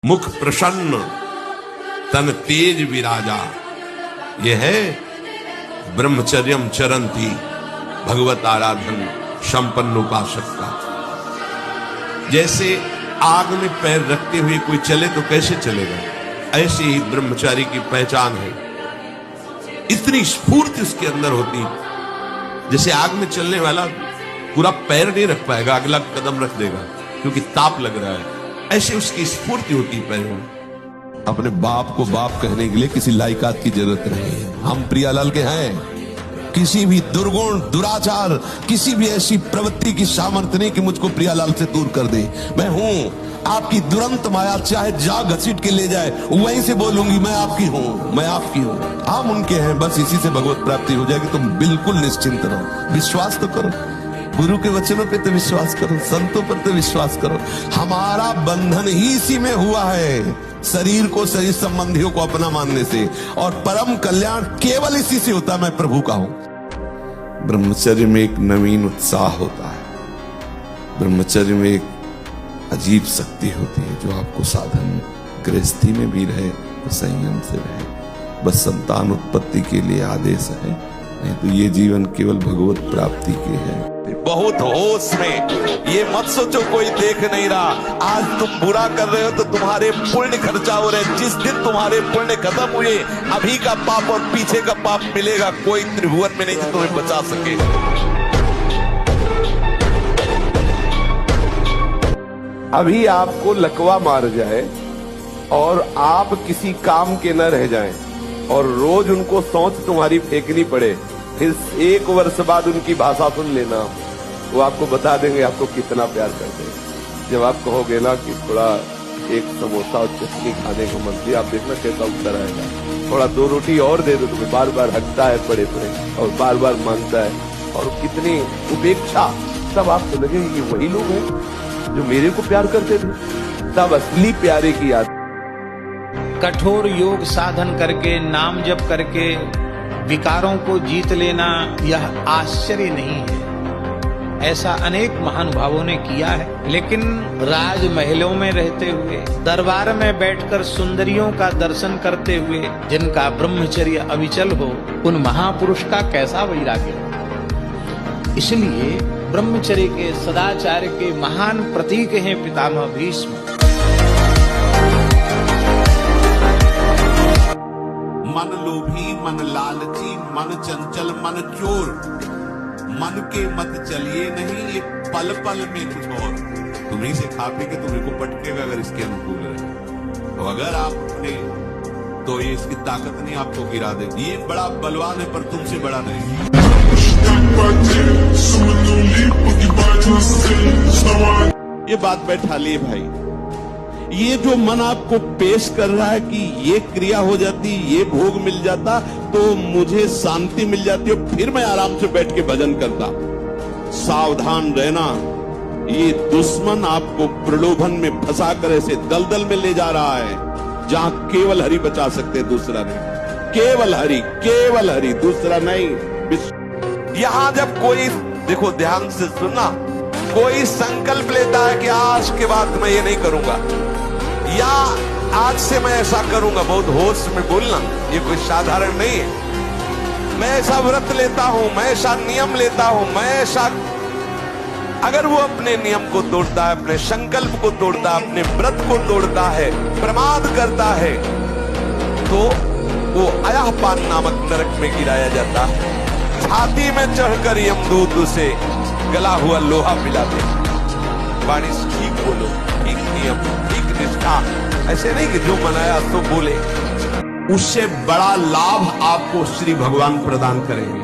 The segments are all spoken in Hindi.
मुख प्रसन्न तन तेज विराजा, ये है ब्रह्मचर्यम चरंती भगवत आराधन संपन्न उपासक का। जैसे आग में पैर रखते हुए कोई चले तो कैसे चलेगा, ऐसे ही ब्रह्मचारी की पहचान है। इतनी स्फूर्ति उसके अंदर होती, जैसे आग में चलने वाला पूरा पैर नहीं रख पाएगा, अगला कदम रख देगा क्योंकि ताप लग रहा है, ऐसे उसकी स्फूर्ति होती पैर में। अपने बाप को बाप कहने के लिए किसी लायकात की जरूरत नहीं है। हम प्रियालाल के हैं। किसी भी दुर्गुण दुराचार किसी भी ऐसी प्रवृत्ति की सामर्थ्य नहीं कि मुझको प्रियालाल से दूर कर दे। मैं हूं आपकी दुरंत माया, चाहे जा घसीट के ले जाए वहीं से बोलूंगी मैं आपकी हूं, मैं आपकी हूं। हम उनके हैं, बस इसी से भगवत प्राप्ति हो जाएगी। तुम बिल्कुल निश्चिंत रहो, विश्वास तो करो, गुरु के वचनों पे तो विश्वास करो, संतों पर तो विश्वास करो। हमारा बंधन ही इसी में हुआ है, शरीर को शरीर संबंधियों को अपना मानने से, और परम कल्याण केवल इसी से होता है। मैं प्रभु का हूं। ब्रह्मचर्य में एक नवीन उत्साह होता है, ब्रह्मचर्य में एक अजीब शक्ति होती है जो आपको साधन गृहस्थी में भी रहे तो संयम से रहे। बस संतान उत्पत्ति के लिए आदेश है, नहीं तो ये जीवन केवल भगवत प्राप्ति के है। बहुत होश में, ये मत सोचो कोई देख नहीं रहा। आज तुम बुरा कर रहे हो तो तुम्हारे पुण्य खर्चा हो रहे। जिस दिन तुम्हारे पुण्य खत्म हुए, अभी का पाप और पीछे का पाप मिलेगा, कोई त्रिभुवन में नहीं जो तुम्हें बचा सके। अभी आपको लकवा मार जाए और आप किसी काम के न रह जाएं और रोज उनको सोच तुम्हारी फेंकनी पड़े, फिर 1 वर्ष बाद उनकी भाषा सुन लेना, वो आपको बता देंगे आपको कितना प्यार करते हैं। जब आप कहोगे ना कि थोड़ा एक समोसा और चटनी खाने को मन किया, आप देखना कैसा उत्तर आएगा। थोड़ा 2 रोटी और दे दो, तुम्हें बार बार हटता है पड़े पड़े और बार बार मांगता है, और कितनी उपेक्षा। तब आपको लगे ये वही लोग हैं जो मेरे को प्यार करते थे। तब असली प्यारे की याद। कठोर योग साधन करके, नाम जप करके विकारों को जीत लेना यह आश्चर्य नहीं है। ऐसा अनेक महानुभावों ने किया है, लेकिन राजमहलों में रहते हुए, दरबार में बैठकर सुंदरियों का दर्शन करते हुए जिनका ब्रह्मचर्य अविचल हो, उन महापुरुष का कैसा वैराग्य हो। इसलिए ब्रह्मचर्य के, सदाचार के महान प्रतीक हैं पितामह भीष्म। मन लोभी मन लालची मन चंचल मन चोर, मन के मत चलिए नहीं ये पल पल में कुछ और। तुम्हीं से खा पी के तुम्हें को पटकेगा अगर इसके अनुकूल रहे। तो अगर आप अपने तो ये इसकी ताकत नहीं आपको गिरा देगी। ये बड़ा बलवान है पर तुमसे बड़ा नहीं। ये बात बैठा लिए भाई, ये जो मन आपको पेश कर रहा है कि ये क्रिया हो जाती, ये भोग मिल जाता तो मुझे शांति मिल जाती और फिर मैं आराम से बैठ के भजन करता। सावधान रहना, ये दुश्मन आपको प्रलोभन में फंसा कर ऐसे दलदल में ले जा रहा है जहां केवल हरि बचा सकते, दूसरा नहीं। केवल हरि, दूसरा नहीं। यहां जब कोई, देखो ध्यान से सुनना, कोई संकल्प लेता है कि आज के बाद मैं ये नहीं करूंगा, या आज से मैं ऐसा करूंगा, बहुत होश में बोलना, ये कोई साधारण नहीं है। मैं ऐसा व्रत लेता हूं, मैं ऐसा नियम लेता हूं, मैं ऐसा, अगर वो अपने नियम को तोड़ता है, अपने संकल्प को तोड़ता है, अपने व्रत को तोड़ता है, प्रमाद करता है, तो वो अयहपान नामक नरक में गिराया जाता है। छाती में चढ़कर यमदूत उसे गला हुआ लोहा पिला दे। वाणी ठीक बोलो, ठीक नियम, ठीक निष्ठा, ऐसे नहीं कि जो मनाया तो बोले। उससे बड़ा लाभ आपको श्री भगवान प्रदान करेंगे।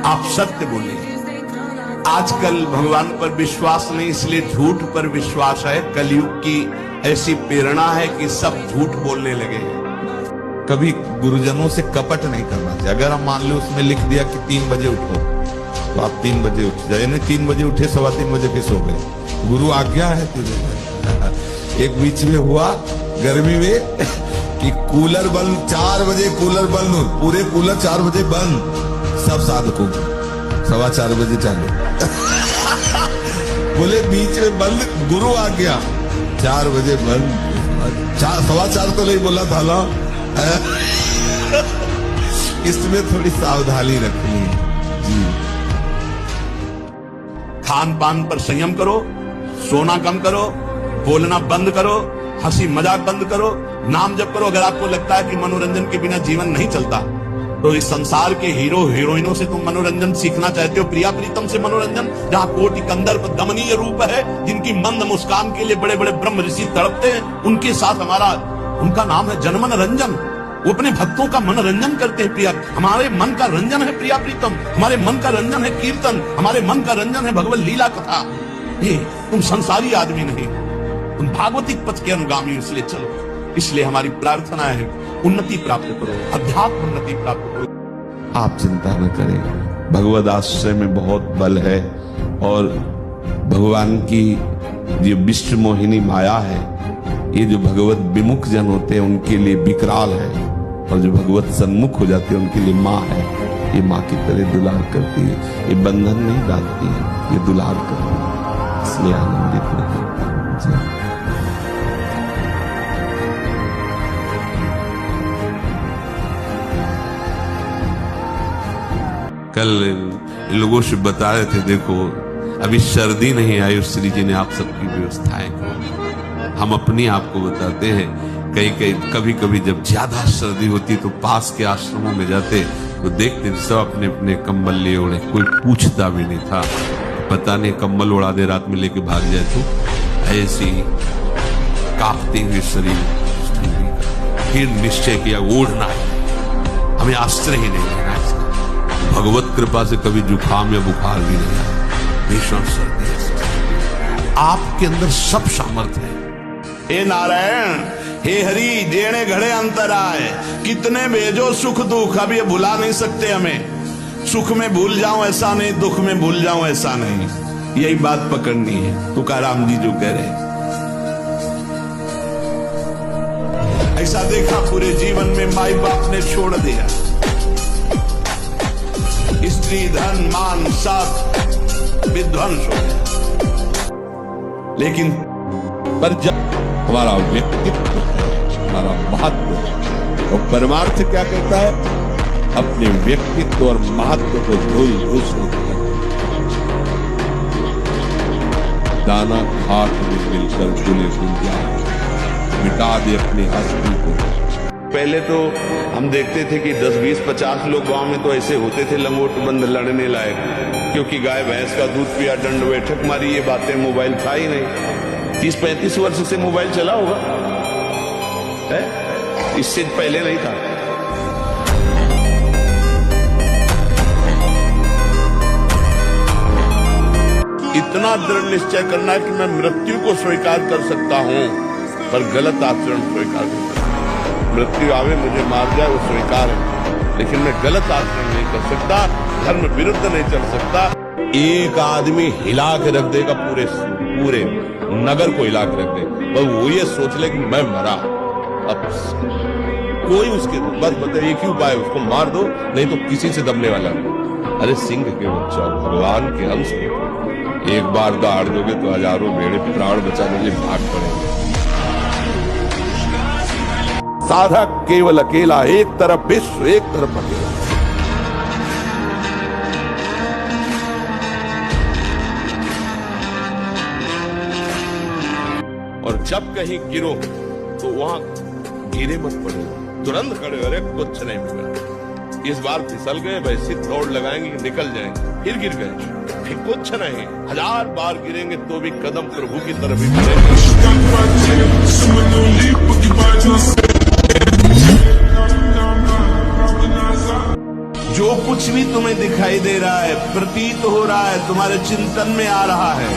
आप सत्य बोले। आजकल भगवान पर विश्वास नहीं, इसलिए झूठ पर विश्वास है। कलयुग की ऐसी प्रेरणा है कि सब झूठ बोलने लगे। कभी गुरुजनों से कपट नहीं करना चाहिए। अगर हम मान लो उसमें लिख दिया कि 3 बजे उठो, तो आप 3 बजे उठ जाए, नहीं 3 बजे उठे, 3:15 बजे फिर सो गए। गुरु आज्ञा है तुझे। एक बीच में हुआ गर्मी में कि कूलर बंद, 4 बजे कूलर बंद, पूरे कूलर 4 बजे बंद, सब साधकों 4:15 बजे चालू। बोले बीच में बंद, गुरु आज्ञा, 4 बजे बंद। 4:15 तो नहीं बोला था ना। इसमें थोड़ी सावधानी रखनी जी। खान पान पर संयम करो, सोना कम करो, बोलना बंद करो, हंसी मजाक बंद करो, नाम जप करो। अगर आपको लगता है कि मनोरंजन के बिना जीवन नहीं चलता, तो इस संसार के हीरो हीरोइनों से तुम मनोरंजन सीखना चाहते हो, प्रिया प्रीतम से मनोरंजन, जहां कोटि कंदर्प दमनीय रूप है, जिनकी मंद मुस्कान के लिए बड़े बड़े ब्रह्म ऋषि तड़पते हैं, उनके साथ उनका नाम है जनमन रंजन। वो अपने भक्तों का मनोरंजन करते हैं। प्रिया, हमारे मन का रंजन है प्रिया प्रीतम, हमारे मन का रंजन है कीर्तन, हमारे मन का रंजन है भगवत लीला कथा। तुम संसारी आदमी नहीं, तुम भागवतिक पथ के अनुगामी, इसलिए चलो। इसलिए हमारी प्रार्थना है, उन्नति प्राप्त करो, अध्यात्म उन्नति प्राप्त करो। आप चिंता न करें, भगवद आश्रय में बहुत बल है और भगवान की जो विश्व मोहिनी माया है, ये जो भगवत विमुख जन होते हैं उनके लिए विकराल है, और जो भगवत सन्मुख हो जाते हैं उनके लिए माँ है। ये माँ की तरह दुलार करती है, ये बंधन नहीं डालती है, ये दुलार करती है। इसलिए आनंदित रहें। कल लोगों से बता रहे थे, देखो अभी सर्दी नहीं आई, श्री जी ने आप सबकी व्यवस्थाएं की। हम अपनी आपको बताते हैं, कभी कभी जब ज्यादा सर्दी होती तो पास के आश्रमों में जाते तो देखते सब अपने अपने कंबल लिए ओढ़े, कोई पूछता भी नहीं था। पता नहीं कंबल उड़ा दे रात में लेके भाग जाए तो ऐसी कांपते हुए शरीर। फिर निश्चय किया ओढ़ना है, हमें आश्रय ही नहीं लेना इसका। भगवत कृपा से कभी जुकाम या बुखार भी नहीं आया। भीषण सर्दी, आपके अंदर सब सामर्थ्य है। हे नारायण, हे हरि, जेणे घड़े अंतर आए, कितने भेजो सुख दुख, अब ये भुला नहीं सकते हमें। सुख में भूल जाऊं ऐसा नहीं, दुख में भूल जाऊं ऐसा नहीं, यही बात पकड़नी है। तुकाराम जी जो कह रहे, ऐसा देखा पूरे जीवन में माई बाप ने छोड़ दिया, स्त्री धन मान सब विध्वंस हो गया। लेकिन पर जब हमारा व्यक्तित्व, हमारा महत्व और परमार्थ क्या कहता है, अपने व्यक्तित्व और महत्व को धूल धूस दाना घाट में मिलकर धुले धुल जाए, मिटा दे अपनी हस्ती को। पहले तो हम देखते थे कि 10, 20, 50 लोग गांव में तो ऐसे होते थे लंगोट बंद लड़ने लायक, क्योंकि गाय भैंस का दूध पिया, दंड बैठक मारी, ये बातें, मोबाइल था ही नहीं। 30-35 वर्ष से मोबाइल चला होगा, है? इससे पहले नहीं था। इतना दृढ़ निश्चय करना है कि मैं मृत्यु को स्वीकार कर सकता हूं, पर गलत आचरण स्वीकार नहीं कर सकता। मृत्यु आवे मुझे मार जाए वो स्वीकार है, लेकिन मैं गलत आचरण नहीं कर सकता, धर्म विरुद्ध नहीं चल सकता। एक आदमी हिला के रख देगा पूरे नगर को हिला के रख दे, बस वो ये सोच ले कि मैं मरा, अब कोई उसके बस बताइए क्यों पाए, उसको मार दो, नहीं तो किसी से दबने वाला नहीं। अरे सिंह के बच्चा, भगवान के अंश को एक बार दहाड़ दोगे तो हजारों भेड़े प्राण बचाने के लिए भाग पड़ेंगे। साधक केवल अकेला, एक तरफ विश्व एक तरफ अकेला। और जब कहीं गिरो तो वहां गिरे मत पड़ो, तुरंत खड़े हो, कुछ नहीं मिला। इस बार फिसल गए, वैसे दौड़ लगाएंगे निकल जाएंगे, फिर गिर गए, फिर कुछ नहीं, 1000 बार गिरेंगे तो भी कदम प्रभु की तरफ ही बढ़ेंगे। जो कुछ भी तुम्हें दिखाई दे रहा है, प्रतीत हो रहा है, तुम्हारे चिंतन में आ रहा है,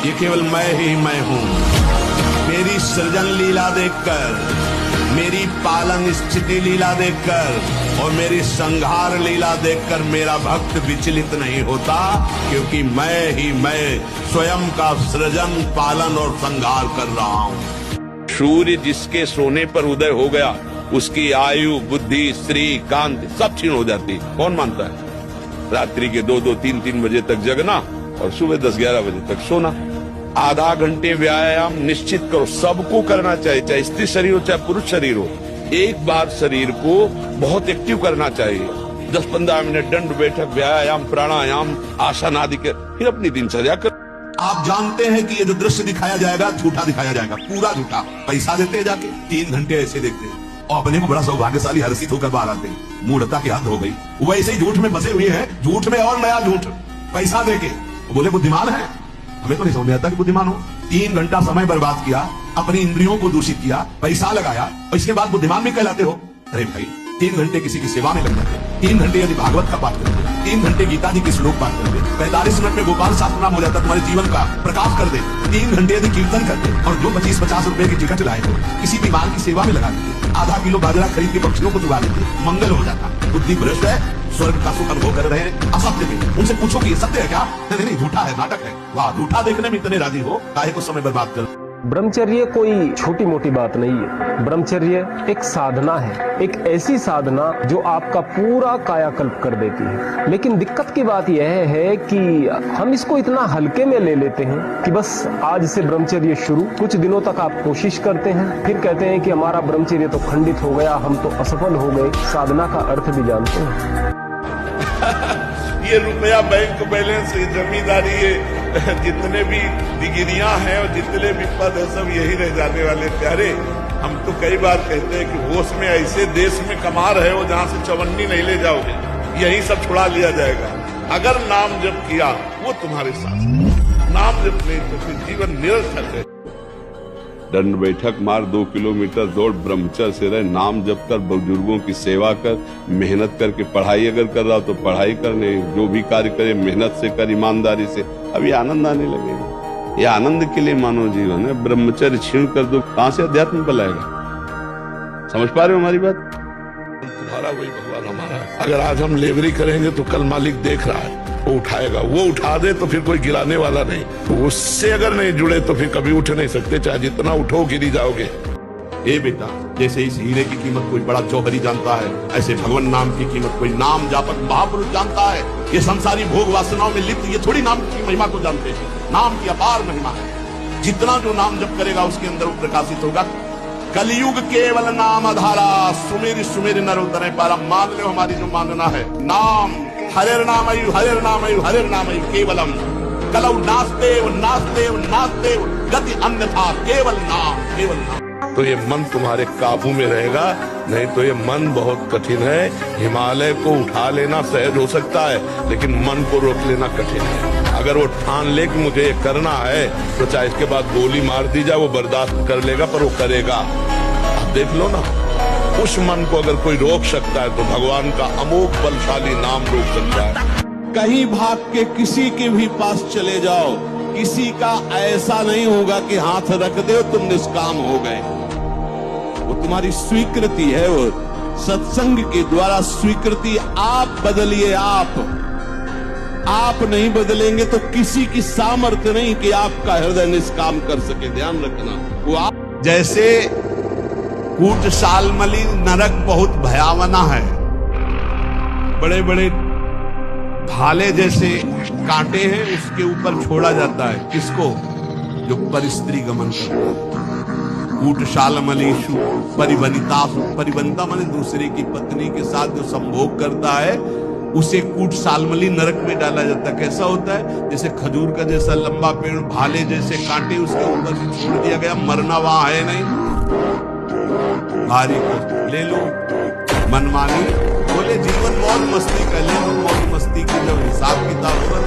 ये केवल मैं ही मैं हूं। मेरी सृजन लीला देखकर, मेरी पालन स्थिति लीला देखकर और मेरी संहार लीला देखकर मेरा भक्त विचलित नहीं होता, क्योंकि मैं ही मैं स्वयं का सृजन, पालन और संहार कर रहा हूं। सूर्य जिसके सोने पर उदय हो गया, उसकी आयु, बुद्धि, स्त्री, कांति सब क्षीण हो जाती। कौन मानता है? रात्रि के 2-2, 3-3 बजे तक जगना और सुबह 10-11 बजे तक सोना। आधा घंटे व्यायाम निश्चित करो, सबको करना चाहिए, चाहे स्त्री शरीर हो चाहे पुरुष शरीर हो। एक बार शरीर को बहुत एक्टिव करना चाहिए, 10-15 मिनट दंड बैठक, व्यायाम, प्राणायाम, आसन आदि के, फिर अपनी दिनचर्या कर। आप जानते हैं कि ये जो दृश्य दिखाया जाएगा झूठा दिखाया जाएगा, पूरा झूठा। पैसा देते हैं जाके 3 घंटे ऐसे देखते हैं और अपने को बड़ा सौभाग्यशाली हर्षित होकर बाहर आते हैं। मूढ़ता की हद हो गई, वैसे ही झूठ में फंसे हुए हैं, झूठ में और नया झूठ, पैसा देके। बोले बुद्धिमान है, हमें तो नहीं समझ में आता कि बुद्धिमान हो। 3 घंटा समय बर्बाद किया, अपनी इंद्रियों को दूषित किया, पैसा लगाया और इसके बाद बुद्धिमान भी कहलाते हो। अरे भाई 3 घंटे किसी की सेवा में लग जाते, 3 घंटे यदि भागवत का पाठ करते, 3 घंटे गीता जी के श्लोक पाठ करते, 45 मिनट में गोपाल शास्त्रनाम हो जाता, तुम्हारे जीवन का प्रकाश कर दे। 3 घंटे यदि कीर्तन करते और जो 25-50 रुपए की टिकट लाए थे किसी बीमार की सेवा में लगा देते, आधा किलो बाजरा खरीद के पक्षियों को चुगा देते, मंगल हो जाता। बुद्धि भ्रष्ट है, स्वर्ग का सुख अनुभव कर रहे हैं असत्य में। उनसे पूछो कि ये सत्य है क्या? नहीं, झूठा है, नाटक है। वाह, झूठा देखने में इतने राजी हो, काहे को समय बर्बाद कर। ब्रह्मचर्य कोई छोटी मोटी बात नहीं है। ब्रह्मचर्य एक साधना है, एक ऐसी साधना जो आपका पूरा कायाकल्प कर देती है। लेकिन दिक्कत की बात यह है कि हम इसको इतना हल्के में ले लेते हैं कि बस आज से ब्रह्मचर्य शुरू, कुछ दिनों तक आप कोशिश करते हैं, फिर कहते हैं कि हमारा ब्रह्मचर्य तो खंडित हो गया, हम तो असफल हो गए। साधना का अर्थ भी जानते हैं। ये रुपया बैंक बैलेंस, ये जमींदारी, ये जितने भी डिग्रियां हैं और जितने भी पद है सब यही रह जाने वाले। प्यारे, हम तो कई बार कहते हैं कि होश में ऐसे देश में कमा रहे हो जहां से चवन्नी नहीं ले जाओगे, यही सब छुड़ा लिया जाएगा। अगर नाम जप किया वो तुम्हारे साथ, नाम जप नहीं तो फिर जीवन निरर्थक है। दंड बैठक मार, 2 किलोमीटर दौड़, ब्रह्मचर्य से रहे, नाम जप कर, बुजुर्गों की सेवा कर, मेहनत करके पढ़ाई अगर कर रहा हो तो पढ़ाई करने, जो भी कार्य करे मेहनत से कर, ईमानदारी से, अभी आनंद आने लगेगा। ये आनंद के लिए मानव जीवन है। ब्रह्मचर्य छीण कर दो, कहां से अध्यात्म पलाएगा? समझ पा रहे हो हमारी बात? तुम्हारा वही भगवान हमारा है। अगर आज हम लेवरी करेंगे तो कल मालिक देख रहा है, वो उठाएगा। वो उठा दे तो फिर कोई गिराने वाला नहीं। तो उससे अगर नहीं जुड़े तो फिर कभी उठ नहीं सकते, चाहे जितना उठो गिरी जाओगे। ए बेटा, जैसे इस हीरे की कीमत कोई बड़ा जौहरी जानता है, ऐसे भगवान नाम की कीमत कोई नाम जापक महापुरुष जानता है। ये संसारी भोग वासनाओं में लिप्त ये थोड़ी नाम की महिमा को जानते हैं। नाम की अपार महिमा है। जितना जो नाम जप करेगा उसके अंदर वो प्रकाशित होगा। कलयुग केवल नाम आधारा, सुमेर सुमेर नर उतरे पारा। मान लो हमारी जो मानना है, नाम हरे नामयु हरे नामयु हरे नामयु केवलम। कलौ नास्तेव नास्तेव नास्तेव गति अन्यथा, केवल नाम केवल नाम। तो ये मन तुम्हारे काबू में रहेगा, नहीं तो ये मन बहुत कठिन है। हिमालय को उठा लेना सहज हो सकता है, लेकिन मन को रोक लेना कठिन है। अगर वो ठान ले कि मुझे ये करना है तो चाहे इसके बाद गोली मार दी जाए वो बर्दाश्त कर लेगा, पर वो करेगा। आप देख लो ना, उस मन को अगर कोई रोक सकता है तो भगवान का अमोघ बलशाली नाम रोक सकता है। कहीं भाग के किसी के भी पास चले जाओ, किसी का ऐसा नहीं होगा कि हाथ रख दे तुम निष्काम हो गए। वो तुम्हारी स्वीकृति है, वो सत्संग के द्वारा स्वीकृति। आप बदलिए, आप नहीं बदलेंगे तो किसी की सामर्थ्य नहीं कि आपका हृदय निष्काम कर सके। ध्यान रखना। वो आप जैसे कूट सालमली नरक बहुत भयावना है, बड़े बड़े भाले जैसे कांटे हैं, उसके ऊपर छोड़ा जाता है। किसको? जो परिस्त्री गमन करता है। कूट सालमलीषु परिवनितासु, परिवनिता माने दूसरे की पत्नी के साथ जो संभोग करता है उसे कूट सालमली नरक में डाला जाता है। कैसा होता है? जैसे खजूर का जैसा लंबा पेड़, भाले जैसे कांटे उसके ऊपर से छोड़ दिया गया, मरना वहां है नहीं। भारी ले लो मनमानी, बोले जीवन मौज मस्ती का ले लो। मौज मस्ती की जब हिसाब किताब होगा